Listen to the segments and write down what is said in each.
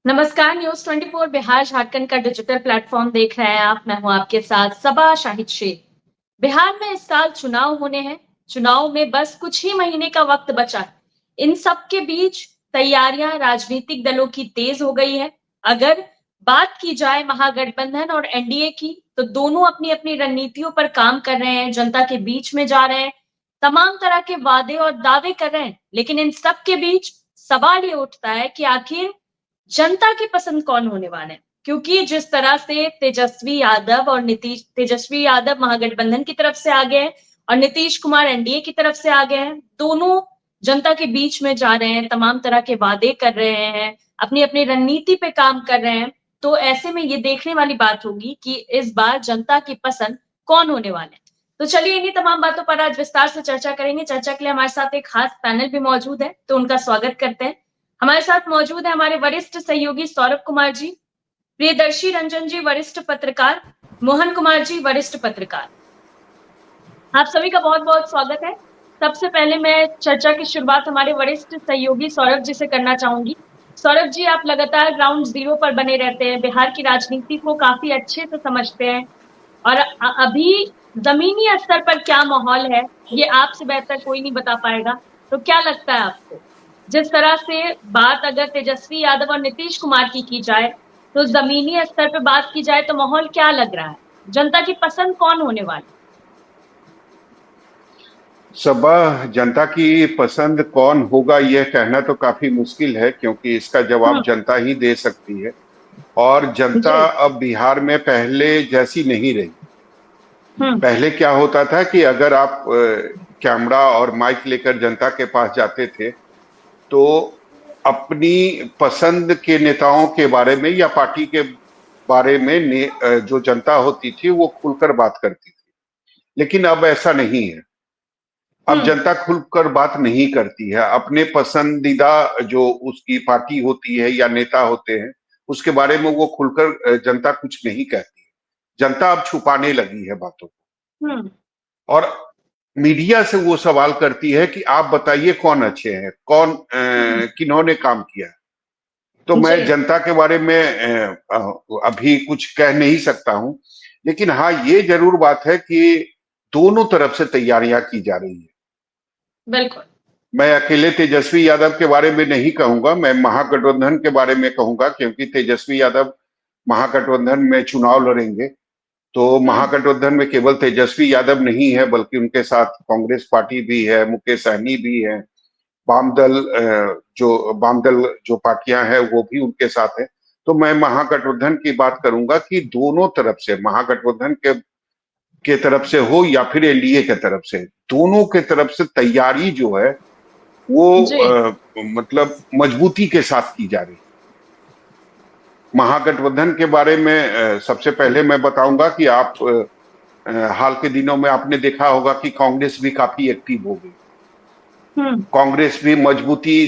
नमस्कार। न्यूज 24 बिहार झारखंड का digital platform देख रहे हैं आप। मैं हूं आपके साथ सबा शाहिद शेख। बिहार में इस साल चुनाव होने हैं। चुनाव में बस कुछ ही महीने का वक्त बचा है। इन सब के बीच तैयारियां राजनीतिक दलों की तेज हो गई है। अगर बात की जाए महागठबंधन और एनडीए की, तो दोनों अपनी अपनी रणनीतियों पर काम कर रहे हैं, जनता के बीच में जा रहे हैं, तमाम तरह के वादे और दावे कर रहे हैं। लेकिन इन सब के बीच सवाल ये उठता है कि आखिर जनता की पसंद कौन होने वाले हैं? क्योंकि जिस तरह से तेजस्वी यादव महागठबंधन की तरफ से आगे हैं और नीतीश कुमार एनडीए की तरफ से आगे हैं, दोनों जनता के बीच में जा रहे हैं, तमाम तरह के वादे कर रहे हैं, अपनी अपनी रणनीति पे काम कर रहे हैं। तो ऐसे में ये देखने वाली बात होगी कि इस बार जनता की पसंद कौन होने वाले हैं। तो चलिए इन्हीं तमाम बातों पर आज विस्तार से चर्चा करेंगे। चर्चा के लिए हमारे साथ एक खास पैनल भी मौजूद है, तो उनका स्वागत करते हैं। हमारे साथ मौजूद है हमारे वरिष्ठ सहयोगी सौरभ कुमार जी, प्रियदर्शी रंजन जी वरिष्ठ पत्रकार, मोहन कुमार जी वरिष्ठ पत्रकार। आप सभी का बहुत बहुत स्वागत है। सबसे पहले मैं चर्चा की शुरुआत हमारे वरिष्ठ सहयोगी सौरभ जी से करना चाहूंगी। सौरभ जी, आप लगातार ग्राउंड जीरो पर बने रहते हैं, बिहार की राजनीति को काफी अच्छे से समझते हैं और अभी जमीनी स्तर पर क्या माहौल है, ये आपसे बेहतर कोई नहीं बता पाएगा। तो क्या लगता है आपको, जिस तरह से बात अगर तेजस्वी यादव और नीतीश कुमार की जाए, तो जमीनी स्तर पर बात की जाए तो माहौल क्या लग रहा है? जनता की पसंद कौन होने वाली? सबा, जनता की पसंद कौन होगा यह कहना तो काफी मुश्किल है, क्योंकि इसका जवाब हम्म। जनता ही दे सकती है। और जनता जी। अब बिहार में पहले जैसी नहीं रही। हम्म। पहले क्या होता था कि अगर आप कैमरा और माइक लेकर जनता के पास जाते थे, तो अपनी पसंद के नेताओं के बारे में या पार्टी के बारे में जो जनता होती थी वो खुलकर बात करती थी। लेकिन अब ऐसा नहीं है। अब हम्म। जनता खुलकर बात नहीं करती है। अपने पसंदीदा जो उसकी पार्टी होती है या नेता होते हैं, उसके बारे में वो खुलकर जनता कुछ नहीं कहती है। जनता अब छुपाने लगी है बातों को, हम्म। और मीडिया से वो सवाल करती है कि आप बताइए कौन अच्छे हैं, कौन हम्म। किन्होंने काम किया है। तो जी। मैं जनता के बारे में अभी कुछ कह नहीं सकता हूं। लेकिन हाँ, ये जरूर बात है कि दोनों तरफ से तैयारियां की जा रही है। बिल्कुल। मैं अकेले तेजस्वी यादव के बारे में नहीं कहूंगा, मैं महागठबंधन के बारे में कहूंगा, क्योंकि तेजस्वी यादव महागठबंधन में चुनाव लड़ेंगे। तो हम्म। महागठबंधन में केवल तेजस्वी यादव नहीं है, बल्कि उनके साथ कांग्रेस पार्टी भी है, मुकेश सहनी भी है, वामदल जो पार्टियां हैं वो भी उनके साथ है। तो मैं महागठबंधन की बात करूंगा कि दोनों तरफ से, महागठबंधन के तरफ से हो या फिर एनडीए के तरफ से, दोनों के तरफ से तैयारी जो है वो जी। मतलब मजबूती के साथ की जा रही है। महागठबंधन के बारे में सबसे पहले मैं बताऊंगा कि आप हाल के दिनों में आपने देखा होगा कि कांग्रेस भी काफी एक्टिव हो गई। हम्म। कांग्रेस भी मजबूती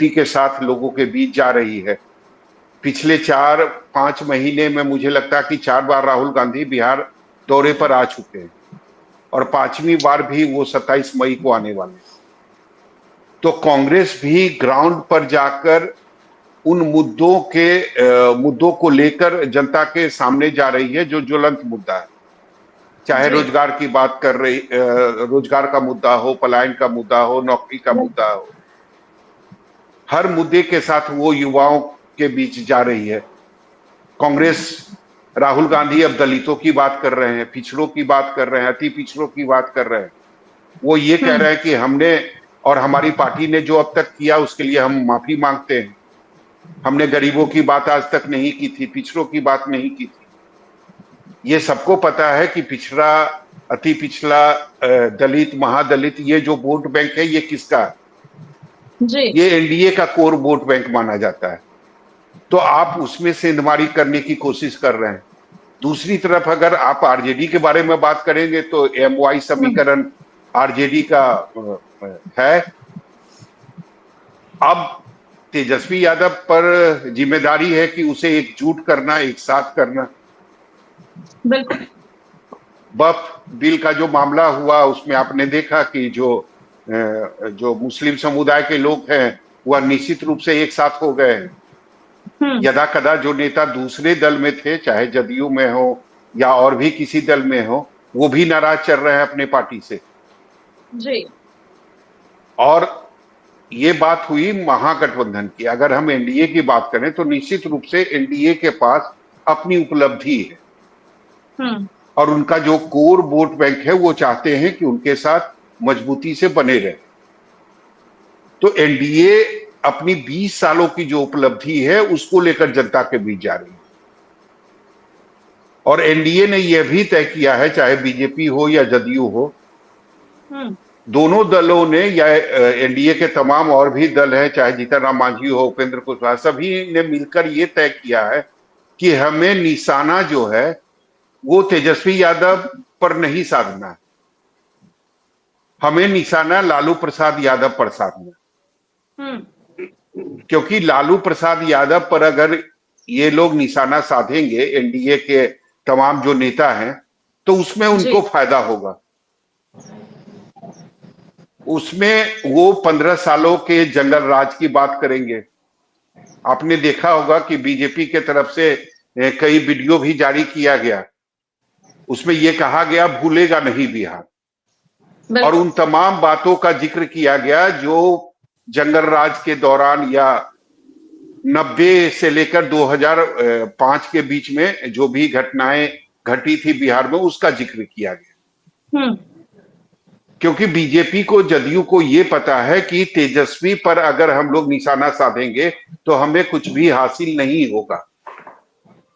के साथ लोगों के बीच जा रही है। पिछले 4-5 महीने में मुझे लगता है कि 4 बार राहुल गांधी बिहार दौरे पर आ चुके हैं, और 5वीं बार भी वो 27 मई को आने वाले हैं। तो कांग्रेस भी ग्राउंड पर जाकर उन मुद्दों को लेकर जनता के सामने जा रही है, जो ज्वलंत मुद्दा है। चाहे जी। रोजगार का मुद्दा हो, पलायन का मुद्दा हो, नौकरी का मुद्दा हो, हर मुद्दे के साथ वो युवाओं के बीच जा रही है कांग्रेस। राहुल गांधी अब दलितों की बात कर रहे हैं, पिछड़ों की बात कर रहे हैं, अति पिछड़ों की बात कर रहे हैं। वो ये कह हम्म। रहे हैं कि हमने और हमारी पार्टी ने जो अब तक किया उसके लिए हम माफी मांगते हैं। हमने गरीबों की बात आज तक नहीं की थी, पिछड़ों की बात नहीं की थी। ये सबको पता है कि पिछड़ा, अति पिछड़ा, दलित, महादलित, ये जो वोट बैंक है ये किसका है? जी। ये एनडीए का कोर वोट बैंक माना जाता है। तो आप उसमें सेंधमारी करने की कोशिश कर रहे हैं। दूसरी तरफ अगर आप आरजेडी के बारे में बात करेंगे, तो एमवाई हम्म। समीकरण आरजेडी का है। अब तेजस्वी यादव पर जिम्मेदारी है कि उसे एकजुट करना, एक साथ करना। बिल्कुल। वक्फ बिल का जो मामला हुआ, उसमें आपने देखा कि जो मुस्लिम समुदाय के लोग हैं वह निश्चित रूप से एक साथ हो गए हैं। यदा कदा जो नेता दूसरे दल में थे, चाहे जदयू में हो या और भी किसी दल में हो, वो भी नाराज चल रहे हैं अपने पार्टी से। जी। और ये बात हुई महागठबंधन की। अगर हम एनडीए की बात करें तो निश्चित रूप से एनडीए के पास अपनी उपलब्धि है और उनका जो कोर वोट बैंक है वो चाहते हैं कि उनके साथ मजबूती से बने रहे। तो एनडीए अपनी 20 सालों की जो उपलब्धि है उसको लेकर जनता के बीच जा रही है। और एनडीए ने यह भी तय किया है, चाहे बीजेपी हो या जदयू हो, दोनों दलों ने या एनडीए के तमाम और भी दल हैं, चाहे जीतन राम मांझी हो, उपेंद्र कुशवाहा, सभी ने मिलकर यह तय किया है कि हमें निशाना जो है वो तेजस्वी यादव पर नहीं साधना है, हमें निशाना लालू प्रसाद यादव पर साधना है। क्योंकि लालू प्रसाद यादव पर अगर ये लोग निशाना साधेंगे, एनडीए के तमाम जो नेता हैं, तो उसमें उनको फायदा होगा। उसमें वो 15 सालों के जंगल राज की बात करेंगे। आपने देखा होगा कि बीजेपी के तरफ से कई वीडियो भी जारी किया गया, उसमें यह कहा गया भूलेगा नहीं बिहार, और उन तमाम बातों का जिक्र किया गया जो जंगल राज के दौरान या 90 से लेकर 2005 के बीच में जो भी घटनाएं घटी थी बिहार में, उसका जिक्र किया गया। क्योंकि बीजेपी को, जदयू को ये पता है कि तेजस्वी पर अगर हम लोग निशाना साधेंगे तो हमें कुछ भी हासिल नहीं होगा।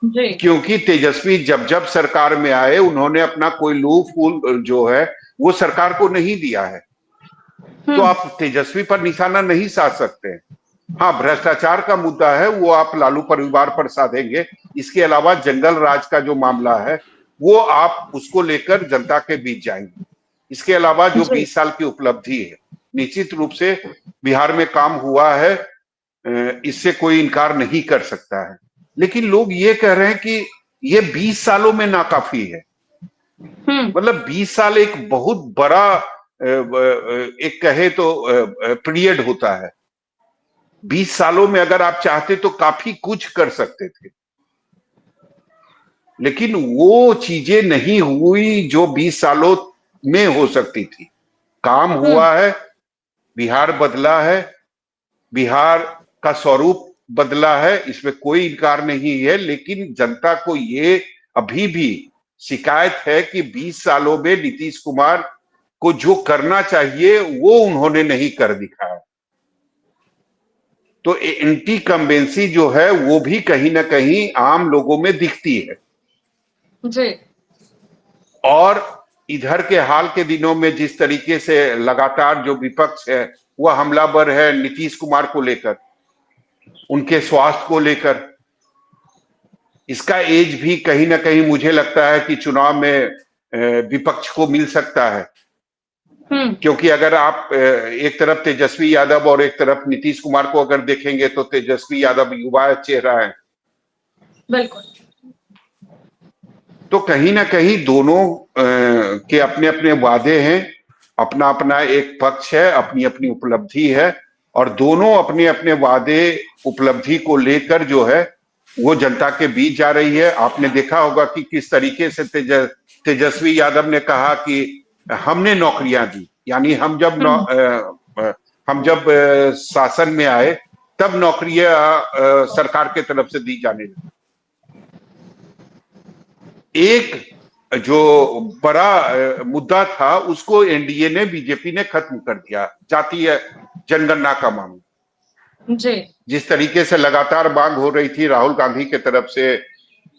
क्योंकि तेजस्वी जब जब सरकार में आए उन्होंने अपना कोई लूप जो है वो सरकार को नहीं दिया है। तो आप तेजस्वी पर निशाना नहीं साध सकते। हाँ, भ्रष्टाचार का मुद्दा है वो आप लालू परिवार पर साधेंगे। इसके अलावा जंगल राज का जो मामला है वो आप उसको लेकर जनता के बीच जाएंगे। इसके अलावा जो 20 साल की उपलब्धि है, निश्चित रूप से बिहार में काम हुआ है, इससे कोई इनकार नहीं कर सकता है। लेकिन लोग ये कह रहे हैं कि ये 20 सालों में नाकाफी है। मतलब 20 साल एक बहुत बड़ा एक कहे तो पीरियड होता है। 20 सालों में अगर आप चाहते तो काफी कुछ कर सकते थे, लेकिन वो चीजें नहीं हुई जो 20 सालों में हो सकती थी। काम हुआ है, बिहार बदला है, बिहार का स्वरूप बदला है, इसमें कोई इनकार नहीं है। लेकिन जनता को ये अभी भी शिकायत है कि 20 सालों में नीतीश कुमार को जो करना चाहिए वो उन्होंने नहीं कर दिखाया। तो एंटी कंबेंसी जो है वो भी कहीं ना कहीं आम लोगों में दिखती है। जी। और इधर के हाल के दिनों में जिस तरीके से लगातार जो विपक्ष है वह हमलावर है नीतीश कुमार को लेकर, उनके स्वास्थ्य को लेकर, इसका एज भी कहीं ना कहीं मुझे लगता है कि चुनाव में विपक्ष को मिल सकता है। क्योंकि अगर आप एक तरफ तेजस्वी यादव और एक तरफ नीतीश कुमार को अगर देखेंगे तो तेजस्वी यादव युवा चेहरा है। बिल्कुल। तो कहीं ना कहीं दोनों के अपने अपने वादे हैं, अपना अपना एक पक्ष है, अपनी अपनी उपलब्धि है, और दोनों अपने अपने वादे उपलब्धि को लेकर जो है वो जनता के बीच जा रही है। आपने देखा होगा कि किस तरीके से तेजस्वी यादव ने कहा कि हमने नौकरियां दी, यानी हम जब शासन में आए तब नौकरियां सरकार के तरफ से दी जाने लगी। एक जो बड़ा मुद्दा था उसको एनडीए ने, बीजेपी ने खत्म कर दिया, जातीय जनगणना का मामला। जी। जिस तरीके से लगातार मांग हो रही थी राहुल गांधी के तरफ से,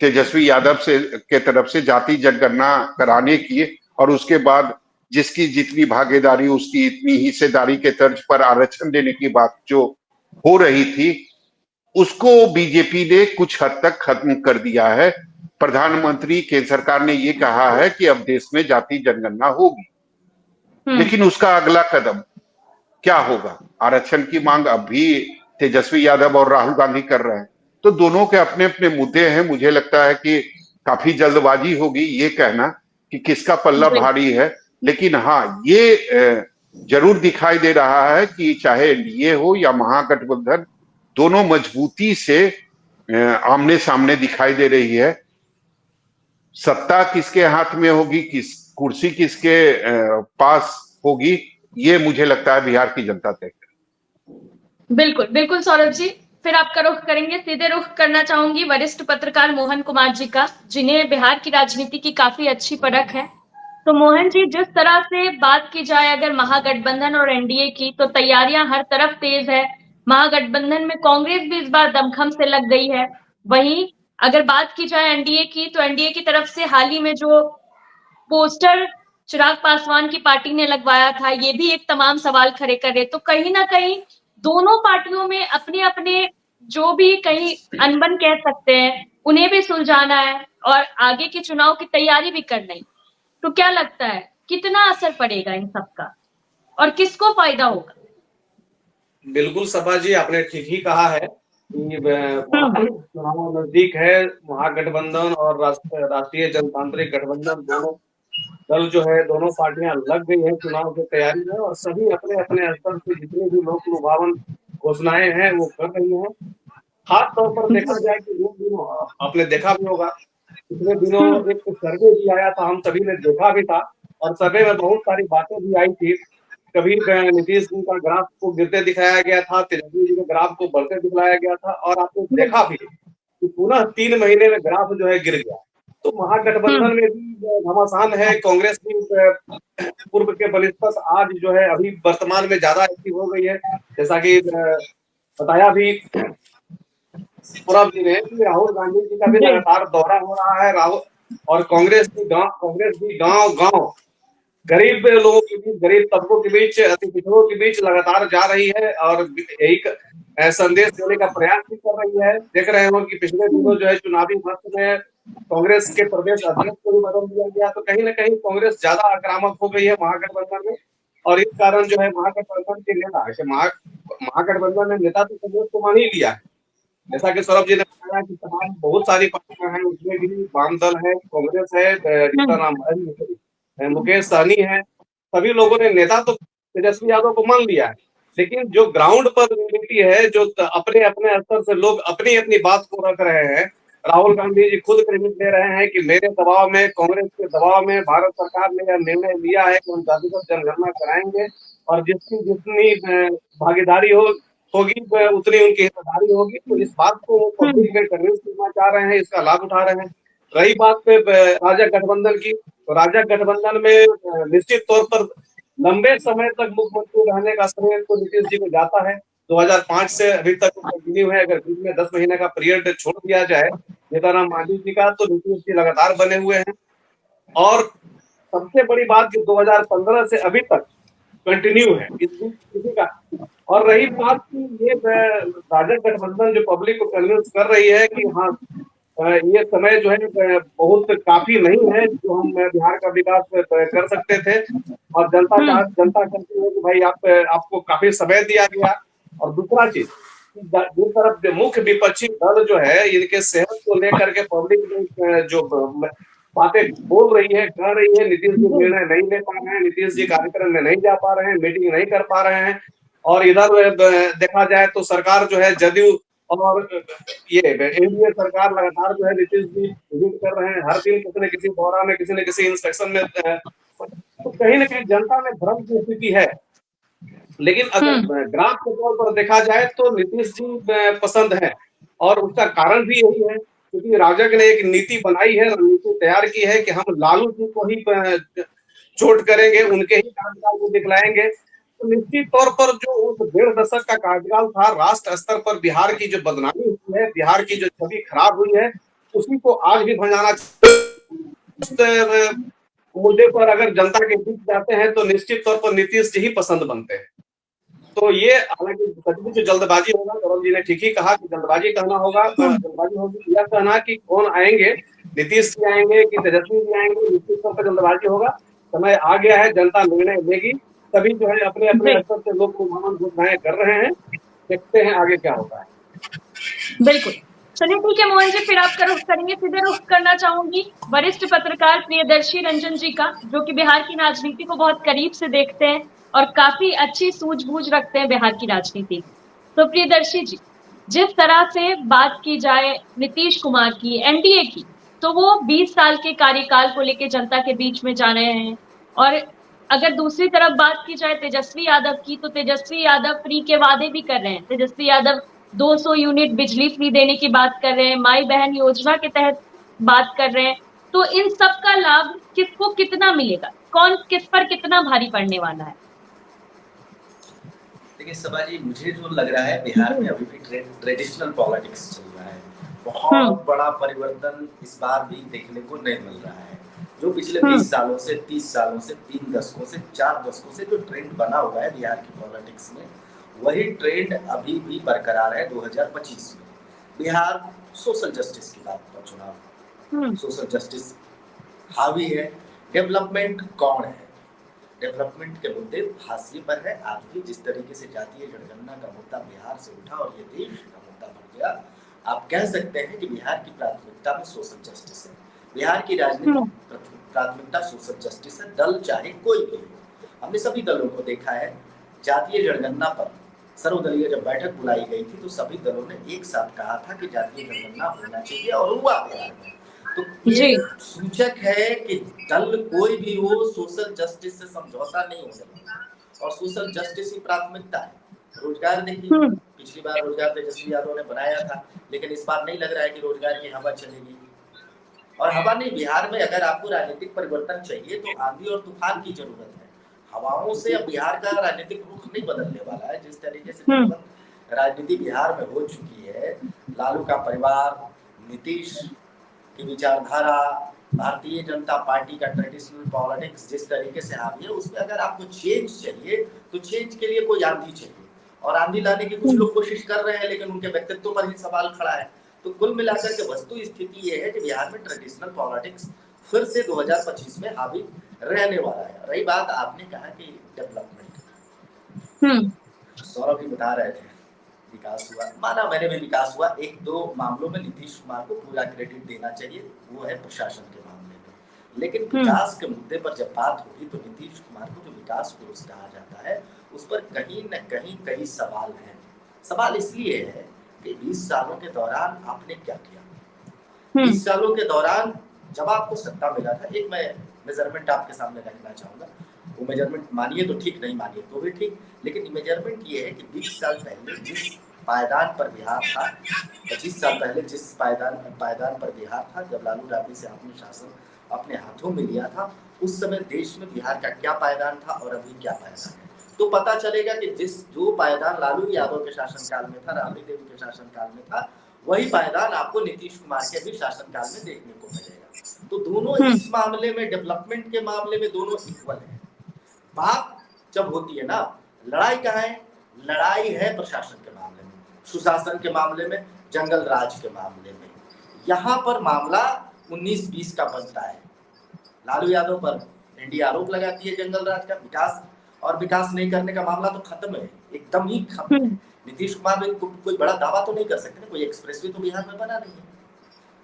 तेजस्वी यादव के तरफ से जाति जनगणना कराने की, और उसके बाद जिसकी जितनी भागीदारी उसकी इतनी हिस्सेदारी के तर्ज पर आरक्षण देने की बात जो हो रही थी, उसको बीजेपी ने कुछ हद तक खत्म कर दिया है। प्रधानमंत्री, केंद्र सरकार ने ये कहा है कि अब देश में जाति जनगणना होगी, लेकिन उसका अगला कदम क्या होगा? आरक्षण की मांग अब भी तेजस्वी यादव और राहुल गांधी कर रहे हैं। तो दोनों के अपने अपने मुद्दे हैं। मुझे लगता है कि काफी जल्दबाजी होगी ये कहना कि किसका पल्ला भारी है। लेकिन हाँ, ये जरूर दिखाई दे रहा है कि चाहे एनडीए हो या महागठबंधन, दोनों मजबूती से आमने सामने दिखाई दे रही है। सत्ता किसके हाथ में होगी, किस कुर्सी किसके पास होगी, ये मुझे लगता है बिहार की जनता तय करेगी। बिल्कुल बिल्कुल सौरभ जी, फिर आपका रुख करेंगे, सीधे रुख करना चाहूंगी वरिष्ठ पत्रकार मोहन कुमार जी का, जिन्हें बिहार की राजनीति की काफी अच्छी परख है। तो मोहन जी, जिस तरह से बात की जाए अगर महागठबंधन और एनडीए की, तो तैयारियां हर तरफ तेज है। महागठबंधन में कांग्रेस भी इस बार दमखम से लग गई है। वहीं अगर बात की जाए एनडीए की, तो एनडीए की तरफ से हाल ही में जो पोस्टर चिराग पासवान की पार्टी ने लगवाया था, ये भी एक तमाम सवाल खड़े करे। तो कहीं ना कहीं दोनों पार्टियों में अपने अपने जो भी कहीं अनबन कह सकते हैं, उन्हें भी सुलझाना है और आगे के चुनाव की तैयारी भी करनी है। तो क्या लगता है कितना असर पड़ेगा इन सब का और किसको फायदा होगा? बिल्कुल सभा जी, आपने ठीक ही कहा है कि चुनाव नजदीक है। महागठबंधन और राष्ट्रीय जनतांत्रिक गठबंधन, दोनों दल जो है, दोनों पार्टियां लग गई है चुनाव की तैयारी में, और सभी अपने अपने स्तर से जितने भी लोक लुभावन घोषणाएं हैं वो कर रही हैं। खास तौर पर देखा जाए कि इन दिनों आपने देखा भी होगा, पिछले दिनों एक सर्वे भी आया था, हम सभी ने देखा भी था, और सर्वे में बहुत सारी बातें भी आई थी। कभी नीतीश जी का ग्राफ को गिरते दिखाया गया था, तेजस्वी जी के ग्राफ को बढ़ते दिखाया गया था, और आपने देखा भी कि पुनः 3 महीने में ग्राफ जो है गिर गया। तो महागठबंधन में भी घमासान है। कांग्रेस भी पूर्व के बनिस्पत आज जो है अभी वर्तमान में ज्यादा एक्टिव हो गई है, जैसा कि बताया भी सौरभ जी ने कि राहुल गांधी जी का भी लगातार दौरा हो रहा है। राहुल और कांग्रेस भी गांव गांव गरीब लोगों के बीच, गरीब तबकों के बीच, अति पिछड़ों के बीच लगातार जा रही है और एक संदेश देने का प्रयास भी कर रही है। देख रहे हो कि पिछले दिनों जो है चुनावी मस्त में कांग्रेस के प्रदेश अध्यक्ष को भी बदल दिया गया। तो कहीं ना कहीं कांग्रेस ज्यादा आक्रामक हो गई है महागठबंधन में, और इस कारण जो है महागठबंधन के नेता, महागठबंधन ने नेता तो कांग्रेस को मान ही लिया है। जैसा कि सौरभ जी ने बताया कि तमाम बहुत सारी पार्टियां हैं, उसमें भी वाम दल है, कांग्रेस है, जिसका नाम मुकेश सहनी है, सभी लोगों ने नेता तो तेजस्वी यादव को मान लिया है। लेकिन जो ग्राउंड पर रियलिटी है, जो अपने अपने स्तर से लोग अपनी अपनी बात को रख रहे हैं, राहुल गांधी जी खुद क्रेडिट दे रहे हैं कि मेरे दबाव में, कांग्रेस के दबाव में भारत सरकार ने यह निर्णय लिया है कि हम जातिगत जनगणना कराएंगे, और जिसकी जितनी भागीदारी होगी उतनी उनकी हिस्सेदारी होगी। तो इस बात को वो पब्लिक में कन्विंस करना चाह रहे हैं, इसका लाभ उठा रहे हैं। रही बात पे राजग गठबंधन की, तो राजग गठबंधन में निश्चित तौर पर लंबे समय तक मुख्यमंत्री रहने का श्रेय तो नीतीश जी को जाता है। 2005 से अभी तक कंटिन्यू है। अगर बीच में 10 महीने का पीरियड छोड़ दिया जाए नेताराम मांझी जी का, तो नीतीश जी लगातार बने हुए हैं। और सबसे बड़ी बात कि 2015 से अभी तक कंटिन्यू है इसी का। और रही बात की ये राजग गठबंधन जो पब्लिक को कन्विंस कर रही है कि हाँ ये समय जो है बहुत काफी नहीं है जो हम बिहार का विकास कर सकते थे, और जनता कहती है कि भाई आपको काफी समय दिया गया। और दूसरा चीज, जिस तरफ मुख्य विपक्षी दल जो है, इनके सेहत को लेकर के पब्लिक जो बातें बोल रही है, कह रही है, नीतीश जी निर्णय नहीं ले पा रहे हैं, नीतीश जी कार्यक्रम में नहीं जा पा रहे हैं, मीटिंग नहीं कर पा रहे हैं। और इधर देखा जाए तो सरकार जो है जदयू और ये एनडीए सरकार लगातार जो है नीतीश जी विजिट कर रहे हैं, हर दिन किसी न किसी दौरा में, किसी न किसी इंस्पेक्शन में। तो कहीं ना कहीं जनता में भ्रम की स्थिति है। लेकिन अगर ग्राफ के तौर पर देखा जाए तो नीतीश जी पसंद है, और उसका कारण भी यही है क्योंकि राजग ने एक नीति बनाई है, रणनीति तैयार की है कि हम लालू जी को ही चोट करेंगे, उनके ही कार्यकाल को दिखलाएंगे। तो निश्चित तौर पर जो उस 1.5 दशक का कार्यकाल था, राष्ट्र स्तर पर बिहार की जो बदनामी हुई है, बिहार की जो छवि खराब हुई है, उसी को आज भी भंजाना मुद्दे पर अगर जनता के बीच जाते हैं तो निश्चित तौर पर नीतीश जी ही पसंद बनते हैं। तो ये हालांकि सचमुच जल्दबाजी होगा, गौरव जी ने ठीक ही कहा कि जल्दबाजी कहना होगा, जल्दबाजी होगी यह कहना कि कौन आएंगे, नीतीश जी आएंगे कि तेजस्वी जी आएंगे, निश्चित तौर पर जल्दबाजी होगा। समय आ गया है, जनता निर्णय लेगी। सभी जो है अपने अपने स्तर से लोग लुभावन घोषणाएं कर रहे हैं, देखते हैं आगे क्या होता है। बिल्कुल, चलिए ठीक है मोहन जी, फिर आपका रुख करेंगे, सीधे रुख करना चाहूंगी वरिष्ठ पत्रकार प्रियदर्शी रंजन जी का, जो कि बिहार की राजनीति को बहुत करीब से देखते हैं। और काफी अच्छी सूझबूझ रखते हैं बिहार की राजनीति। तो प्रियदर्शी जी, जिस तरह से बात की जाए नीतीश कुमार की, एनडीए की, तो वो 20 साल के कार्यकाल को लेकर जनता के बीच में जा रहे हैं। और अगर दूसरी तरफ बात की जाए तेजस्वी यादव की, तो तेजस्वी यादव फ्री के वादे भी कर रहे हैं। तेजस्वी यादव 200 यूनिट बिजली फ्री देने की बात कर रहे हैं, माई बहन योजना के तहत बात कर रहे हैं। तो इन सब का लाभ किसको कितना मिलेगा, कौन किस पर कितना भारी पड़ने वाला है? देखिए सभा जी, मुझे जो लग रहा है बिहार में अभी भी ट्रेडिशनल पॉलिटिक्स चल रहा है। हम्म। बहुत बड़ा परिवर्तन इस बार भी देखने को नहीं मिल रहा है। जो पिछले 20 सालों से, 30 सालों से, 3 दशकों से, 4 दशकों से जो ट्रेंड बना हुआ है बिहार की पॉलिटिक्स में, वही ट्रेंड अभी भी बरकरार है 2025 में। बिहार सोशल जस्टिस की बात पर चुनाव, सोशल जस्टिस हावी है। डेवलपमेंट कौन है? डेवलपमेंट के मुद्दे हाशिए पर है। आज भी जिस तरीके से जातीय जनगणना का मुद्दा बिहार से उठा और ये देश का मुद्दा बन गया, आप कह सकते हैं कि बिहार की प्राथमिकता में सोशल जस्टिस है। बिहार की राजनीतिक प्राथमिकता सोशल जस्टिस है, दल चाहे कोई भी हो। हमने सभी दलों को देखा है, जातीय जनगणना पर सर्वदलीय जब बैठक बुलाई गई थी तो सभी दलों ने एक साथ कहा था कि जातीय जनगणना होना चाहिए, और हुआ बिहार में। तो ये सूचक है कि दल कोई भी हो, सोशल जस्टिस से समझौता नहीं हो सकता, और सोशल जस्टिस ही प्राथमिकता है। रोजगार देखिए, पिछली बार रोजगार तेजस्वी यादव ने बनाया था, लेकिन इस बार नहीं लग रहा है कि रोजगार की हवा चलेगी। और हवा नहीं, बिहार में अगर आपको राजनीतिक परिवर्तन चाहिए तो आंधी और तूफान की जरूरत है। हवाओं से अब बिहार का राजनीतिक रुख नहीं बदलने वाला है। जिस तरीके से राजनीति बिहार में हो चुकी है, लालू का परिवार, नीतीश की विचारधारा, भारतीय जनता पार्टी का ट्रेडिशनल पॉलिटिक्स जिस तरीके से हावी है, उसमें अगर आपको चेंज चाहिए तो चेंज के लिए कोई आंधी चाहिए, और आंधी लाने की कुछ लोग कोशिश कर रहे हैं, लेकिन उनके व्यक्तित्व पर ही सवाल खड़ा है। तो कुल मिलाकर के वस्तु स्थिति ये है कि बिहार में ट्रेडिशनल पॉलिटिक्स फिर से 2025 में हावी रहने वाला है। रही बात आपने कहा कि डेवलपमेंट, सौरभ भी बता रहे थे विकास हुआ, माना मैंने भी विकास हुआ। एक दो मामलों में नीतीश कुमार को पूरा क्रेडिट देना चाहिए, वो है प्रशासन के मामले में। लेकिन विकास के मुद्दे पर जब बात होगी तो नीतीश कुमार को जो विकास पुरुष कहा जाता है, उस पर कहीं न कहीं कई सवाल हैं। सवाल इसलिए है कि 20 सालों के दौरान आपने क्या किया। 20 सालों के दौरान जब आपको सत्ता मिला था, एक मैं मेजरमेंट आपके सामने रखना चाहूंगा। वो मेजरमेंट मानिए तो ठीक, नहीं मानिए तो भी ठीक, लेकिन मेजरमेंट ये है कि 20 साल पहले जिस पायदान पर बिहार था, 25 साल पहले जिस पायदान पर बिहार था, जब लालू राबड़ी से आपने शासन अपने हाथों में लिया था, उस समय देश में बिहार का क्या पायदान था और अभी क्या पायदान है, तो पता चलेगा कि जो पायदान लालू यादव के शासनकाल में था, राबड़ी देवी के शासनकाल में था, वही पायदान आपको नीतीश कुमार के भी शासनकाल में देखने को मिलेगा। तो दोनों इस मामले में, डेवलपमेंट के मामले में दोनों इक्वल है। बात जब होती है ना, लड़ाई कहाँ है? लड़ाई है प्रशासन के मामले में, सुशासन के मामले में, जंगल राज के मामले में। यहाँ पर मामला 19-20 का बनता है। लालू यादव पर एनडीए आरोप लगाती है जंगल राज का, विकास और विकास नहीं करने का मामला तो खत्म है, एकदम ही खत्म है। नीतीश कुमार में कोई बड़ा दावा तो नहीं कर सकते ना, कोई एक्सप्रेसवे तो बिहार में बना नहीं है।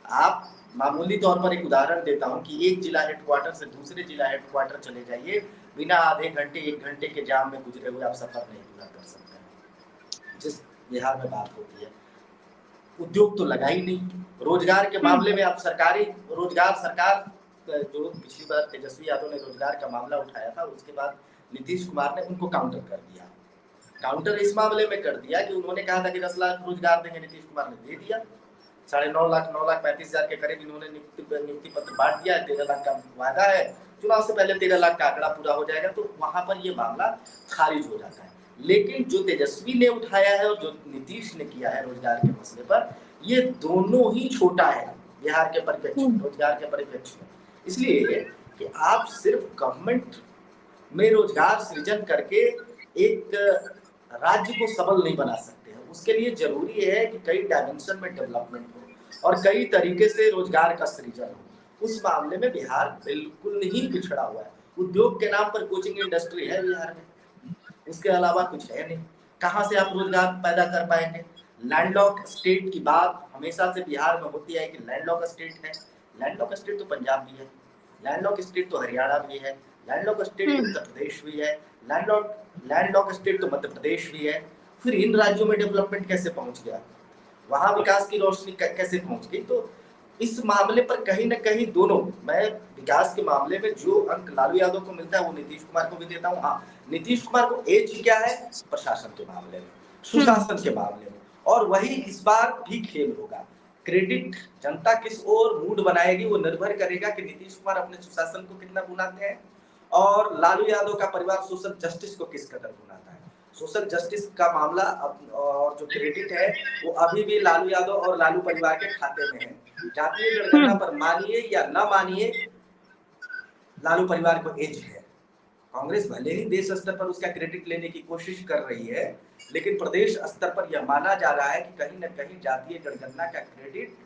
आप मामूली तौर पर एक उदाहरण देता हूँ कि एक जिला हेडक्वार्टर से दूसरे जिला हेडक्वार्टर चले जाइए, बिना आधे घंटे 1 घंटे के जाम में गुजरे हुए आप सफर नहीं पूरा कर सकते। जिस बिहार में बात होती है, उद्योग तो लगा ही नहीं। रोजगार के मामले में आप सरकारी रोजगार, सरकार जो पिछली बार तेजस्वी यादव ने रोजगार का मामला उठाया था, उसके बाद नीतीश कुमार ने उनको काउंटर कर दिया। काउंटर इस मामले में कर दिया कि उन्होंने कहा था कि 10 लाख रोजगार देंगे, नीतीश कुमार ने दे दिया। 9.5 लाख 35 हजार के करीब इन्होंने नियुक्ति पत्र बांट दिया है। 13 लाख का वादा है, चुनाव से पहले 13 लाख का आंकड़ा पूरा हो जाएगा, तो वहां पर ये मामला खारिज हो जाता है। लेकिन जो तेजस्वी ने उठाया है और जो नीतीश ने किया है रोजगार के मसले पर, ये दोनों ही छोटा है बिहार के परिप्रेक्ष्य में, रोजगार के परिप्रेक्ष्य में। इसलिए कि आप सिर्फ गवर्नमेंट में रोजगार सृजन करके एक राज्य को सबल नहीं बना सकते हैं। उसके लिए जरूरी है कि कई डायमेंशन में डेवलपमेंट हो और कई तरीके से रोजगार का सृजन हो। उस मामले में बिहार बिल्कुल ही पिछड़ा हुआ है। उद्योग के नाम पर कोचिंग इंडस्ट्री है बिहार में, उसके अलावा कुछ है नहीं। कहाँ से आप रोजगार पैदा कर पाएंगे? लैंडलॉक स्टेट की बात हमेशा से बिहार में होती है कि लैंडलॉक स्टेट है। लैंडलॉक स्टेट तो पंजाब भी है, लैंडलॉक स्टेट तो हरियाणा भी है, लैंडलॉक स्टेट तो उत्तर प्रदेश भी है, लैंडलॉक स्टेट तो मध्य प्रदेश भी है। फिर इन राज्यों में डेवलपमेंट कैसे पहुंच गया, वहां विकास की रोशनी कैसे पहुंच गई? तो इस मामले पर कहीं ना कहीं दोनों, मैं विकास के मामले में जो अंक लालू यादव को मिलता है वो नीतीश कुमार को भी देता हूँ। हाँ, नीतीश कुमार को एज क्या है प्रशासन के मामले में, सुशासन के मामले में, और वही इस बार भी खेल होगा। क्रेडिट जनता किस ओर मूड बनाएगी वो निर्भर करेगा कि नीतीश कुमार अपने सुशासन को कितना बुनाते हैं और लालू यादव का परिवार सोशल जस्टिस को किस कदर बुनाता है। सोशल जस्टिस का मामला और जो क्रेडिट है वो अभी भी लालू यादव और लालू परिवार के खाते में है। जातीय जनगणना पर मानिए या न मानिए, लालू परिवार को एज है। कांग्रेस भले ही देश स्तर पर उसका क्रेडिट लेने की कोशिश कर रही है, लेकिन प्रदेश स्तर पर यह माना जा रहा है कि कहीं न कहीं जातीय जनगणना का क्रेडिट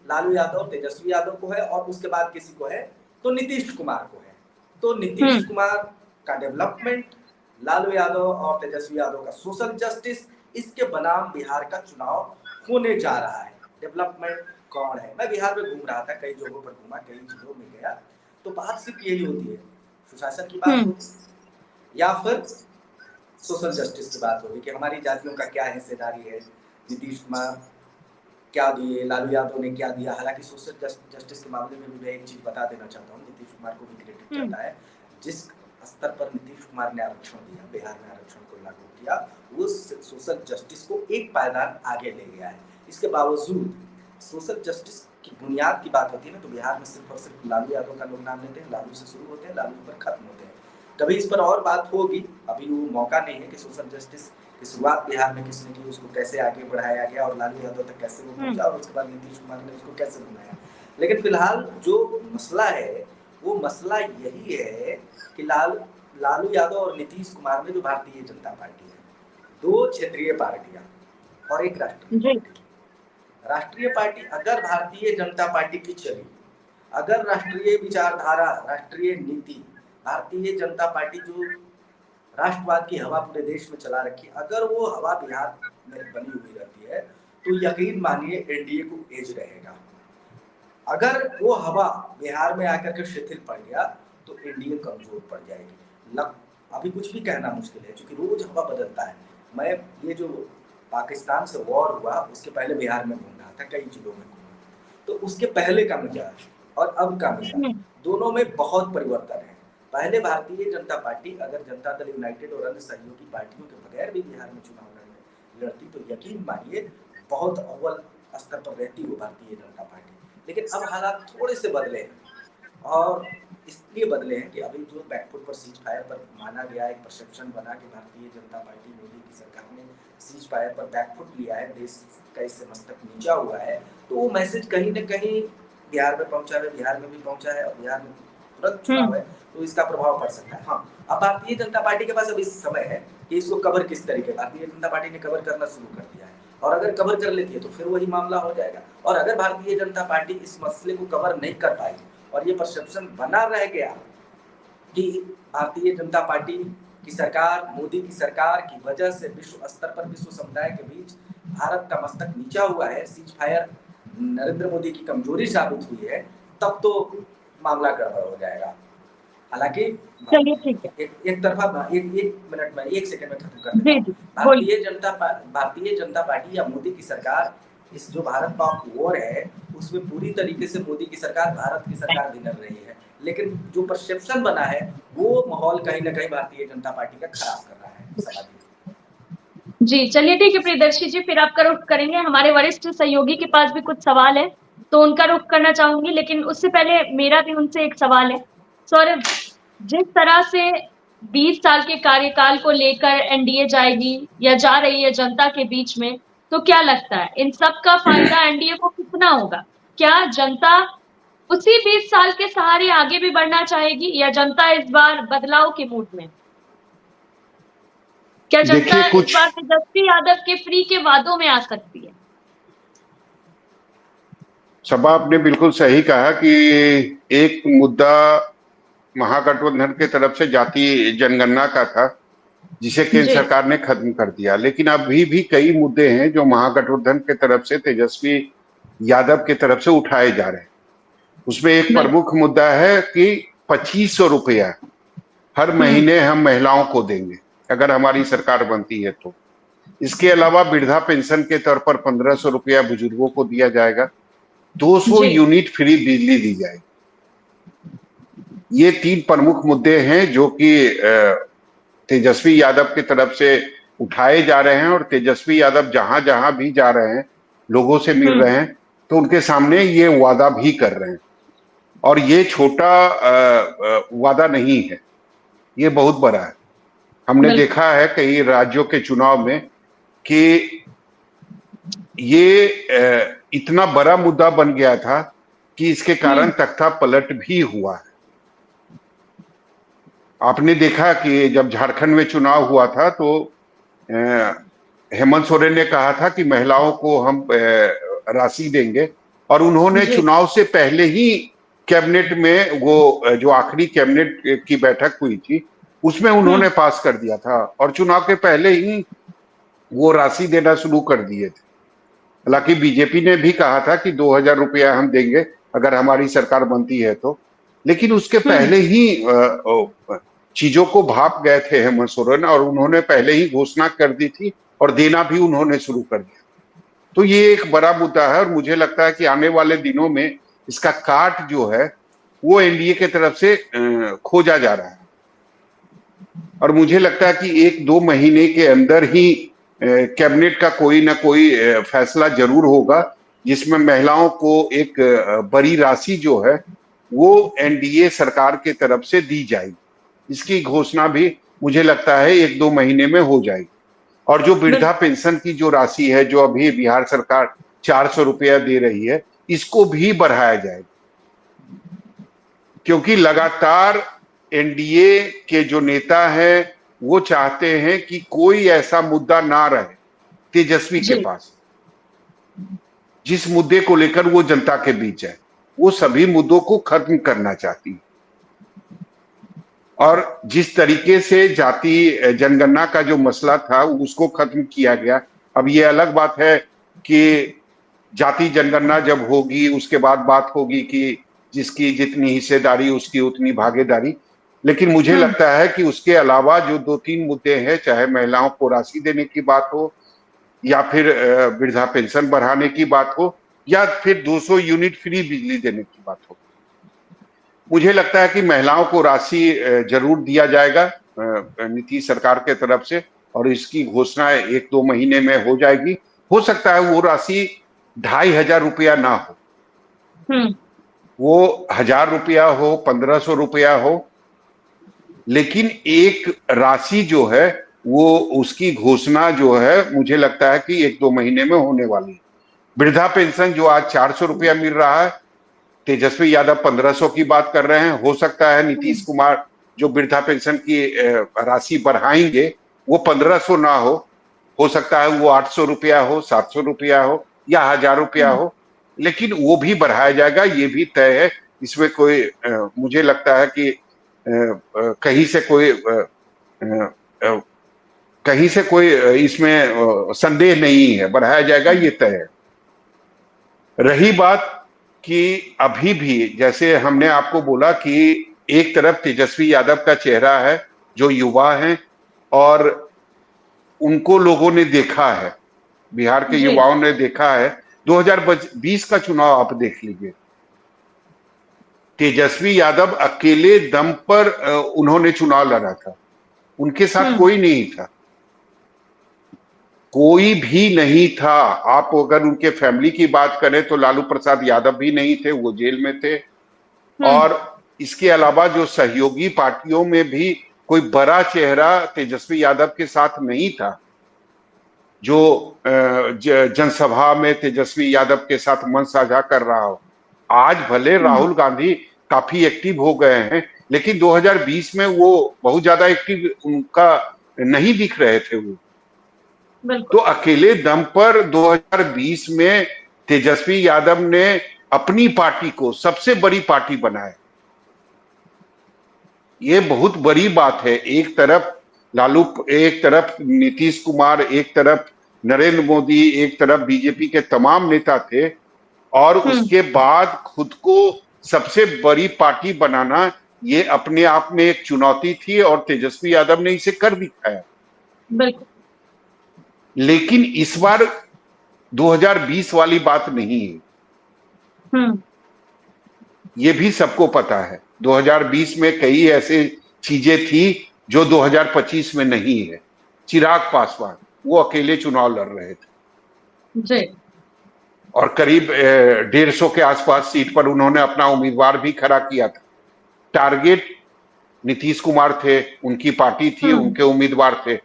लालू यादव, तेजस्वी यादव को है, और उसके बाद किसी को है तो नीतीश कुमार को है। तो नीतीश कुमार का डेवलपमेंट, लालू यादव और तेजस्वी यादव का सोशल जस्टिस, इसके बनाम बिहार का चुनाव होने जा रहा है। डेवलपमेंट कौन है? मैं बिहार में घूम रहा था, कई जगहों पर घूमा, कई जिलों में गया, तो बात सिर्फ यही होती है, सुशासन की बात होती या फिर सोशल जस्टिस की बात होगी कि हमारी जातियों का क्या हिस्सेदारी है, नीतीश कुमार क्या दिए, लालू यादव ने क्या दिया। हालांकि सोशल जस्टिस के मामले में भी मैं एक चीज बता देना चाहता हूँ, नीतीश कुमार को भी क्रेडिट जाता है। जिस स्तर पर नीतीश कुमार ने आरक्षण दिया, बिहार में आरक्षण को लागू किया, वो सोशल जस्टिस को एक पायदान आगे ले गया है। इसके बावजूद सोशल जस्टिस की बुनियाद की बात होती है ना, तो बिहार में सिर्फ और सिर्फ लालू यादव का लोग नाम लेते हैं, लालू से शुरू होते हैं, लालू पर खत्म होते हैं। कभी इस पर और बात होगी, अभी वो मौका नहीं है कि सोशल जस्टिस की शुरुआत बिहार में किसने की, उसको कैसे आगे बढ़ाया गया और लालू यादव तक कैसे वो पहुंचा और उसके बाद नीतीश कुमार ने उसको कैसे बनाया। लेकिन फिलहाल जो मसला है वो मसला यही है कि लालू यादव और नीतीश कुमार में जो भारतीय जनता पार्टी है, दो क्षेत्रीय पार्टियां और एक राष्ट्रीय पार्टी। राष्ट्रीय पार्टी अगर भारतीय जनता पार्टी की चली, अगर राष्ट्रीय विचारधारा, राष्ट्रीय नीति, भारतीय जनता पार्टी जो राष्ट्रवाद की हवा पूरे देश में चला रखी, अगर वो हवा बिहार में बनी हुई रहती है तो यकीन मानिए एनडीए को एज रहेगा। अगर वो हवा बिहार में आकर के शिथिल पड़ गया तो एनडीए कमजोर पड़ जाएगी। अभी कुछ भी कहना मुश्किल है क्योंकि रोज हवा बदलता है। मैं ये जो पाकिस्तान से वॉर हुआ उसके पहले बिहार में घूम रहा था, कई जिलों में घूमा, तो उसके पहले का मिजाज और अब का मिजाज दोनों में बहुत परिवर्तन है। पहले भारतीय जनता पार्टी अगर जनता दल यूनाइटेड और अन्य सहयोगी पार्टियों के बगैर भी बिहार में चुनाव लड़ती तो यकीन मानिए बहुत अव्वल स्तर पर रहती हो भारतीय जनता पार्टी। लेकिन अब हालात थोड़े से बदले हैं और इसलिए बदले हैं कि अभी जो बैकफुट पर सीज फायर पर माना गया, एक परसेप्शन बना कि भारतीय जनता पार्टी मोदी की सरकार ने सीज फायर पर बैकफुट लिया है, देश का इससे मस्तक नीचा हुआ है, तो वो मैसेज कहीं न कहीं बिहार में पहुंचा है, बिहार में भी पहुंचा है और बिहार में तुरंत चुनाव है तो इसका प्रभाव पड़ सकता है। हाँ, अब भारतीय जनता पार्टी के पास अभी समय है कि इसको कवर किस तरीके, भारतीय जनता पार्टी ने कवर करना शुरू कर दिया है और अगर कवर कर लेती है तो फिर वही मामला हो जाएगा। और अगर भारतीय जनता पार्टी इस मसले को कवर नहीं कर पाई और ये परसेप्शन बना रह गया कि भारतीय जनता पार्टी की सरकार, मोदी की सरकार की वजह से विश्व स्तर पर, विश्व समुदाय के बीच भारत का मस्तक नीचा हुआ है, सीज फायर नरेंद्र मोदी की कमजोरी साबित हुई है, तब तो मामला गड़बड़ हो जाएगा। हालांकि चलिए ठीक है, एक तरफा एक मिनट में, एक सेकंड में खत्म कर देता हूं। भारतीय जनता पार्टी या मोदी की सरकार, इस जो भारत पाक वॉर है उसमें पूरी तरीके से मोदी की सरकार, भारत की सरकार भी लड़ रही है, लेकिन जो परसेप्शन बना है वो माहौल कहीं ना कहीं भारतीय जनता पार्टी का खराब कर रहा है समाज। जी चलिए ठीक है प्रियदर्शी जी, फिर आपका रुख करेंगे। हमारे वरिष्ठ सहयोगी के पास भी कुछ सवाल है तो उनका रुख करना चाहूंगी, लेकिन उससे पहले मेरा भी उनसे एक सवाल है। सौरभ, जिस तरह से 20 साल के कार्यकाल को लेकर एनडीए जाएगी या जा रही है जनता के बीच में, तो क्या लगता है इन सब का फायदा एनडीए को कितना होगा? क्या जनता उसी 20 साल के सहारे आगे भी बढ़ना चाहेगी या जनता इस बार बदलाव के मूड में? क्या जनता इस बार तेजस्वी यादव के फ्री के वादों में आ सकती है? सबा, आपने बिल्कुल सही कहा कि एक मुद्दा महागठबंधन की तरफ से जातीय जनगणना का था जिसे केंद्र सरकार ने खत्म कर दिया, लेकिन अभी भी कई मुद्दे हैं जो महागठबंधन की तरफ से तेजस्वी यादव की तरफ से उठाए जा रहे हैं। उसमें एक प्रमुख मुद्दा है कि 2500 रुपया हर महीने हम महिलाओं को देंगे अगर हमारी सरकार बनती है तो। इसके अलावा वृद्धा पेंशन के तौर पर 1500 रुपया बुजुर्गों को दिया जाएगा। 200 जी यूनिट फ्री बिजली दी जाएगी। ये 3 प्रमुख मुद्दे हैं जो कि तेजस्वी यादव की तरफ से उठाए जा रहे हैं, और तेजस्वी यादव जहां जहां भी जा रहे हैं, लोगों से मिल रहे हैं, तो उनके सामने ये वादा भी कर रहे हैं। और ये छोटा वादा नहीं है, ये बहुत बड़ा है। हमने बिल्कुल देखा है कई राज्यों के चुनाव में कि ये इतना बड़ा मुद्दा बन गया था कि इसके कारण तख्ता पलट भी हुआ है। आपने देखा कि जब झारखंड में चुनाव हुआ था तो हेमंत सोरेन ने कहा था कि महिलाओं को हम राशि देंगे, और उन्होंने जी चुनाव से पहले ही कैबिनेट में वो जो आखिरी कैबिनेट की बैठक हुई थी उसमें उन्होंने पास कर दिया था, और चुनाव के पहले ही वो राशि देना शुरू कर दिए थे। हालांकि बीजेपी ने भी कहा था कि 2000 रुपया हम देंगे अगर हमारी सरकार बनती है तो, लेकिन उसके पहले ही चीजों को भाप गए थे हेमंत सोरेन, और उन्होंने पहले ही घोषणा कर दी थी और देना भी उन्होंने शुरू कर दिया। तो ये एक बड़ा मुद्दा है, और मुझे लगता है कि आने वाले दिनों में इसका काट जो है वो एनडीए की तरफ से खोजा जा रहा है। और मुझे लगता है कि 1-2 महीने के अंदर ही कैबिनेट का कोई ना कोई फैसला जरूर होगा जिसमें महिलाओं को एक बड़ी राशि जो है वो एनडीए सरकार के तरफ से दी जाएगी। इसकी घोषणा भी मुझे लगता है 1-2 महीने में हो जाएगी। और जो वृद्धा पेंशन की जो राशि है, जो अभी बिहार सरकार 400 रुपया दे रही है, इसको भी बढ़ाया जाएगा, क्योंकि लगातार एनडीए के जो नेता हैं वो चाहते हैं कि कोई ऐसा मुद्दा ना रहे तेजस्वी के जी पास जिस मुद्दे को लेकर वो जनता के बीच है। वो सभी मुद्दों को खत्म करना चाहती है। और जिस तरीके से जाति जनगणना का जो मसला था उसको खत्म किया गया। अब ये अलग बात है कि जाति जनगणना जब होगी उसके बाद बात होगी कि जिसकी जितनी हिस्सेदारी उसकी उतनी भागीदारी। लेकिन मुझे लगता है कि उसके अलावा जो 2-3 मुद्दे हैं, चाहे महिलाओं को राशि देने की बात हो, या फिर वृद्धा पेंशन बढ़ाने की बात हो, या फिर 200 यूनिट फ्री बिजली देने की बात हो, मुझे लगता है कि महिलाओं को राशि जरूर दिया जाएगा नीतीश सरकार के तरफ से, और इसकी घोषणा 1-2 महीने में हो जाएगी। हो सकता है वो राशि 2500 रुपया ना हो, वो 1000 रुपया हो, 1500 रुपया हो, लेकिन एक राशि जो है वो उसकी घोषणा जो है मुझे लगता है कि 1-2 महीने में होने वाली है। वृद्धा पेंशन जो आज 400 रुपया मिल रहा है, तेजस्वी यादव 1500 की बात कर रहे हैं। हो सकता है नीतीश कुमार जो वृद्धा पेंशन की राशि बढ़ाएंगे वो 1500 ना हो सकता है वो 800 रुपया हो, 700 रुपया हो, या 1000 रुपया हो, लेकिन वो भी बढ़ाया जाएगा, ये भी तय है। इसमें कोई मुझे लगता है कि कहीं से कोई इसमें संदेह नहीं है, बढ़ाया जाएगा, ये तय है। रही बात कि अभी भी जैसे हमने आपको बोला कि एक तरफ तेजस्वी यादव का चेहरा है जो युवा हैं, और उनको लोगों ने देखा है, बिहार के युवाओं ने देखा है। 2020 का चुनाव आप देख लीजिए, तेजस्वी यादव अकेले दम पर उन्होंने चुनाव लड़ा था, उनके साथ कोई नहीं था, कोई भी नहीं था। आप अगर उनके फैमिली की बात करें तो लालू प्रसाद यादव भी नहीं थे, वो जेल में थे। और इसके अलावा जो सहयोगी पार्टियों में भी कोई बड़ा चेहरा तेजस्वी यादव के साथ नहीं था जो जनसभा में तेजस्वी यादव के साथ मन साझा कर रहा हो। आज भले राहुल गांधी काफी एक्टिव हो गए हैं, लेकिन 2020 में वो बहुत ज्यादा एक्टिव उनका नहीं दिख रहे थे वो। तो अकेले दम पर 2020 में तेजस्वी यादव ने अपनी पार्टी को सबसे बड़ी पार्टी बनाया। ये बहुत बड़ी बात है। एक तरफ लालू, एक तरफ नीतीश कुमार, एक तरफ नरेंद्र मोदी, एक तरफ बीजेपी के तमाम नेता थे, और उसके बाद खुद को सबसे बड़ी पार्टी बनाना, ये अपने आप में एक चुनौती थी और तेजस्वी यादव ने इसे कर दिखाया। बिल्कुल। लेकिन इस बार 2020 वाली बात नहीं है, हम्म। ये भी सबको पता है। 2020 में कई ऐसे चीजें थी जो 2025 में नहीं है। चिराग पासवान वो अकेले चुनाव लड़ रहे थे जी। और करीब 150 के आसपास सीट पर उन्होंने अपना उम्मीदवार भी खड़ा किया था। टारगेट नीतीश कुमार थे, उनकी पार्टी थी, उनके उम्मीदवार थे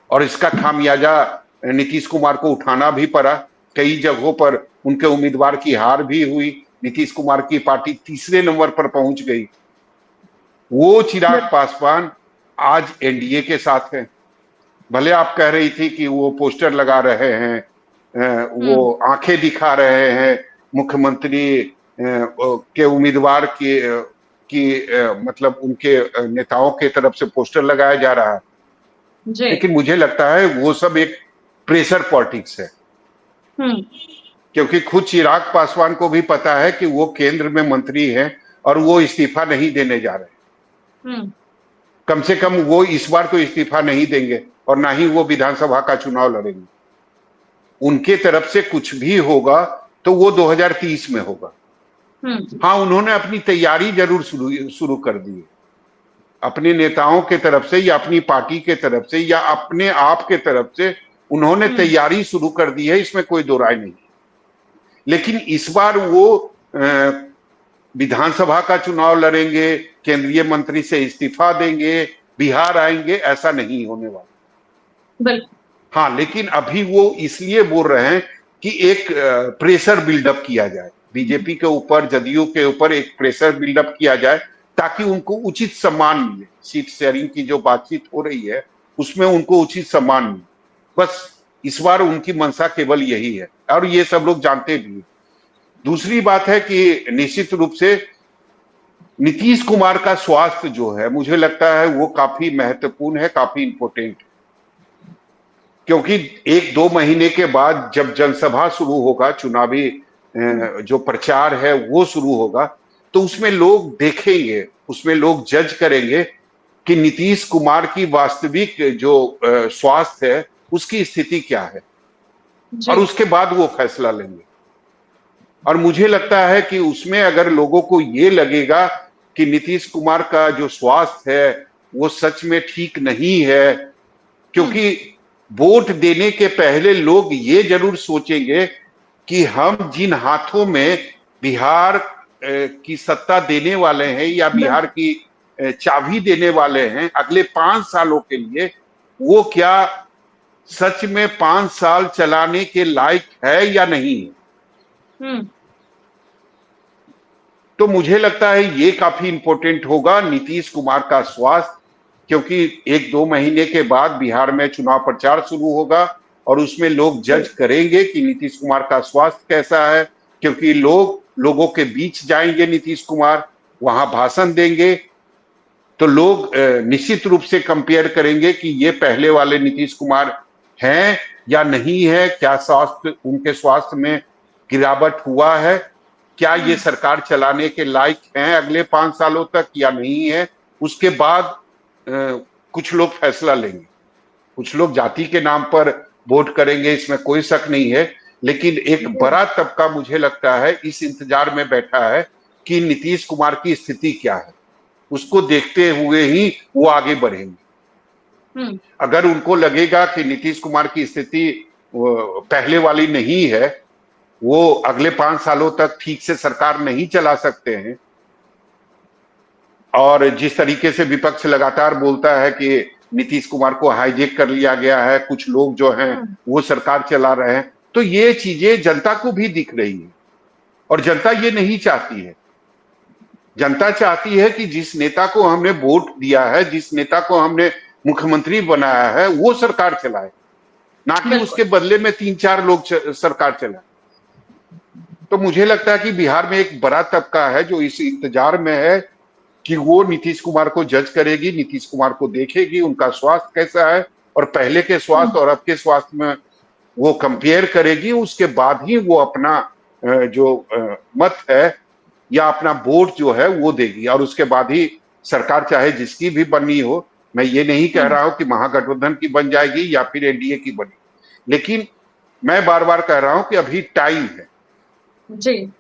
और इसका खामियाजा नीतीश कुमार को उठाना भी पड़ा। कई जगहों पर उनके उम्मीदवार की हार भी हुई, नीतीश कुमार की पार्टी तीसरे नंबर पर पहुंच गई। वो चिराग पासवान आज एनडीए के साथ है। भले आप कह रही थी कि वो पोस्टर लगा रहे हैं, वो आंखें दिखा रहे हैं, मुख्यमंत्री के उम्मीदवार की मतलब उनके नेताओं के तरफ से पोस्टर लगाया जा रहा है, जी। लेकिन मुझे लगता है वो सब एक प्रेशर पॉलिटिक्स है। क्योंकि खुद चिराग पासवान को भी पता है कि वो केंद्र में मंत्री हैं और वो इस्तीफा नहीं देने जा रहे। कम से कम वो इस बार तो इस्तीफा नहीं देंगे और ना ही वो विधानसभा का चुनाव लड़ेंगे। उनके तरफ से कुछ भी होगा तो वो 2030 में होगा। हाँ, उन्होंने अपनी तैयारी जरूर शुरू कर दी है, अपने नेताओं के तरफ से या अपनी पार्टी के तरफ से या अपने आप के तरफ से उन्होंने तैयारी शुरू कर दी है, इसमें कोई दो राय नहीं। लेकिन इस बार वो विधानसभा का चुनाव लड़ेंगे, केंद्रीय मंत्री से इस्तीफा देंगे, बिहार आएंगे, ऐसा नहीं होने वाला। हाँ, लेकिन अभी वो इसलिए बोल रहे हैं कि एक प्रेशर बिल्डअप किया जाए, बीजेपी के ऊपर, जदयू के ऊपर एक प्रेशर बिल्डअप किया जाए ताकि उनको उचित सम्मान मिले। सीट शेयरिंग की जो बातचीत हो रही है उसमें उनको उचित सम्मान मिले, बस इस बार उनकी मंशा केवल यही है और ये सब लोग जानते भी हैं। दूसरी बात है कि निश्चित रूप से नीतीश कुमार का स्वास्थ्य जो है, मुझे लगता है वो काफी महत्वपूर्ण है, काफी इंपॉर्टेंट है। क्योंकि 1-2 महीने के बाद जब जनसभा शुरू होगा, चुनावी जो प्रचार है वो शुरू होगा, तो उसमें लोग देखेंगे, उसमें लोग जज करेंगे कि नीतीश कुमार की वास्तविक जो स्वास्थ्य है उसकी स्थिति क्या है और उसके बाद वो फैसला लेंगे। और मुझे लगता है कि उसमें अगर लोगों को ये लगेगा कि नीतीश कुमार का जो स्वास्थ्य है वो सच में ठीक नहीं है, क्योंकि वोट देने के पहले लोग ये जरूर सोचेंगे कि हम जिन हाथों में बिहार की सत्ता देने वाले हैं या बिहार की चाबी देने वाले हैं अगले 5 सालों के लिए, वो क्या सच में 5 साल चलाने के लायक है या नहीं है। तो मुझे लगता है ये काफी इंपॉर्टेंट होगा, नीतीश कुमार का स्वास्थ्य, क्योंकि 1-2 महीने के बाद बिहार में चुनाव प्रचार शुरू होगा और उसमें लोग जज करेंगे कि नीतीश कुमार का स्वास्थ्य कैसा है, क्योंकि लोगों के बीच जाएंगे नीतीश कुमार, वहां भाषण देंगे, तो लोग निश्चित रूप से कंपेयर करेंगे कि ये पहले वाले नीतीश कुमार हैं या नहीं है, क्या उनके स्वास्थ्य में गिरावट हुआ है, क्या ये सरकार चलाने के लायक हैं अगले 5 सालों तक या नहीं है। उसके बाद कुछ लोग फैसला लेंगे, कुछ लोग जाति के नाम पर वोट करेंगे, इसमें कोई शक नहीं है, लेकिन एक बड़ा तबका मुझे लगता है इस इंतजार में बैठा है कि नीतीश कुमार की स्थिति क्या है, उसको देखते हुए ही वो आगे बढ़ेंगे। अगर उनको लगेगा कि नीतीश कुमार की स्थिति पहले वाली नहीं है, वो अगले 5 सालों तक ठीक से सरकार नहीं चला सकते हैं, और जिस तरीके से विपक्ष लगातार बोलता है कि नीतीश कुमार को हाईजैक कर लिया गया है, कुछ लोग जो हैं वो सरकार चला रहे हैं, तो ये चीजें जनता को भी दिख रही है और जनता ये नहीं चाहती है। जनता चाहती है कि जिस नेता को हमने वोट दिया है, जिस नेता को हमने मुख्यमंत्री बनाया है, वो सरकार चलाए, ना कि उसके बदले में 3-4 लोग सरकार चलाए। तो मुझे लगता है कि बिहार में एक बड़ा तबका है जो इस इंतजार में है कि वो नीतीश कुमार को जज करेगी, नीतीश कुमार को देखेगी, उनका स्वास्थ्य कैसा है और पहले के स्वास्थ्य और अब के स्वास्थ्य में वो कंपेयर करेगी। उसके बाद ही वो अपना जो मत है या अपना वोट जो है वो देगी और उसके बाद ही सरकार चाहे जिसकी भी बननी हो, मैं ये नहीं कह रहा हूं कि महागठबंधन की बन जाएगी या फिर एनडीए की बनेगी, लेकिन मैं बार बार कह रहा हूं कि अभी टाइम है जी।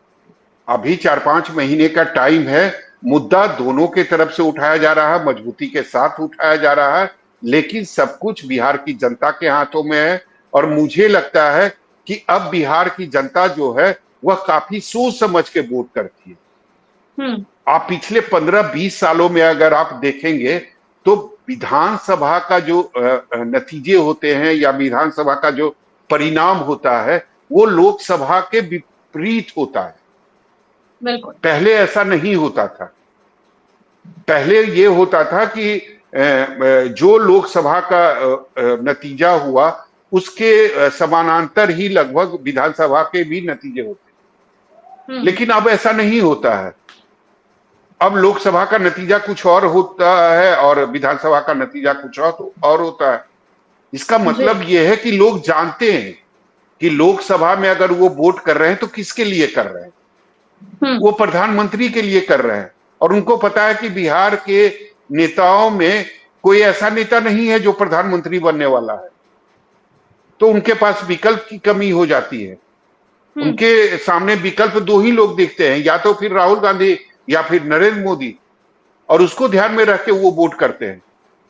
अभी 4-5 महीने का टाइम है। मुद्दा दोनों के तरफ से उठाया जा रहा है, मजबूती के साथ उठाया जा रहा है, लेकिन सब कुछ बिहार की जनता के हाथों में है। और मुझे लगता है कि अब बिहार की जनता जो है वह काफी सोच समझ के वोट करती है। आप पिछले 15-20 सालों में अगर आप देखेंगे तो विधानसभा का जो नतीजे होते हैं या विधानसभा का जो परिणाम होता है वो लोकसभा के विपरीत होता है। बिल्कुल। पहले ऐसा नहीं होता था। पहले ये होता था कि जो लोकसभा का नतीजा हुआ उसके समानांतर ही लगभग विधानसभा के भी नतीजे होते, लेकिन अब ऐसा नहीं होता है। अब लोकसभा का नतीजा कुछ और होता है और विधानसभा का नतीजा कुछ और होता है। इसका मतलब ये है कि लोग जानते हैं कि लोकसभा में अगर वो वोट कर रहे हैं तो किसके लिए कर रहे हैं, वो प्रधानमंत्री के लिए कर रहे हैं। और उनको पता है कि बिहार के नेताओं में कोई ऐसा नेता नहीं है जो प्रधानमंत्री बनने वाला है, तो उनके पास विकल्प की कमी हो जाती है। उनके सामने विकल्प दो ही लोग दिखते हैं, या तो फिर राहुल गांधी या फिर नरेंद्र मोदी, और उसको ध्यान में रख के वो वोट करते हैं।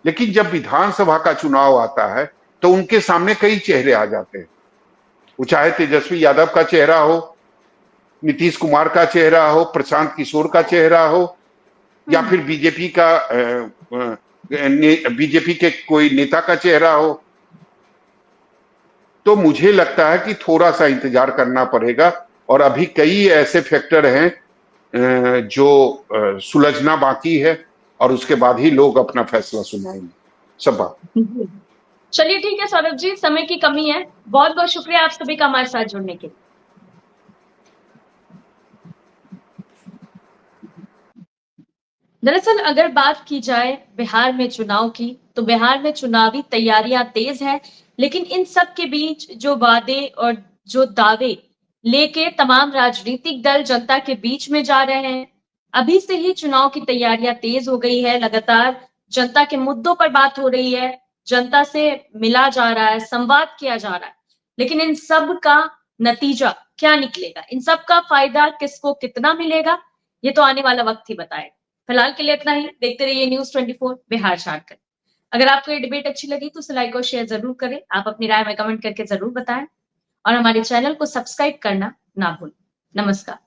लेकिन जब विधानसभा का चुनाव आता है तो उनके सामने कई चेहरे आ जाते हैं, वो चाहे तेजस्वी यादव का चेहरा हो, नीतीश कुमार का चेहरा हो, प्रशांत किशोर का चेहरा हो, या फिर बीजेपी के कोई नेता का चेहरा हो। तो मुझे लगता है कि थोड़ा सा इंतजार करना पड़ेगा और अभी कई ऐसे फैक्टर हैं जो सुलझना बाकी है और उसके बाद ही लोग अपना फैसला सुनाएंगे। सब बात। चलिए ठीक है सौरभ जी, समय की कमी है। बहुत बहुत शुक्रिया आप सभी का हमारे साथ जुड़ने के लिए। दरअसल अगर बात की जाए बिहार में चुनाव की, तो बिहार में चुनावी तैयारियां तेज है, लेकिन इन सब के बीच जो वादे और जो दावे लेके तमाम राजनीतिक दल जनता के बीच में जा रहे हैं। अभी से ही चुनाव की तैयारियां तेज हो गई है, लगातार जनता के मुद्दों पर बात हो रही है, जनता से मिला जा रहा है, संवाद किया जा रहा है। लेकिन इन सब का नतीजा क्या निकलेगा, इन सब का फायदा किसको कितना मिलेगा, ये तो आने वाला वक्त ही बताएगा। फिलहाल के लिए इतना ही। देखते रहिए न्यूज़ 24 बिहार झारखंड। अगर आपको ये डिबेट अच्छी लगी तो उसे लाइक और शेयर जरूर करें। आप अपनी राय में कमेंट करके जरूर बताएं और हमारे चैनल को सब्सक्राइब करना ना भूलें। नमस्कार।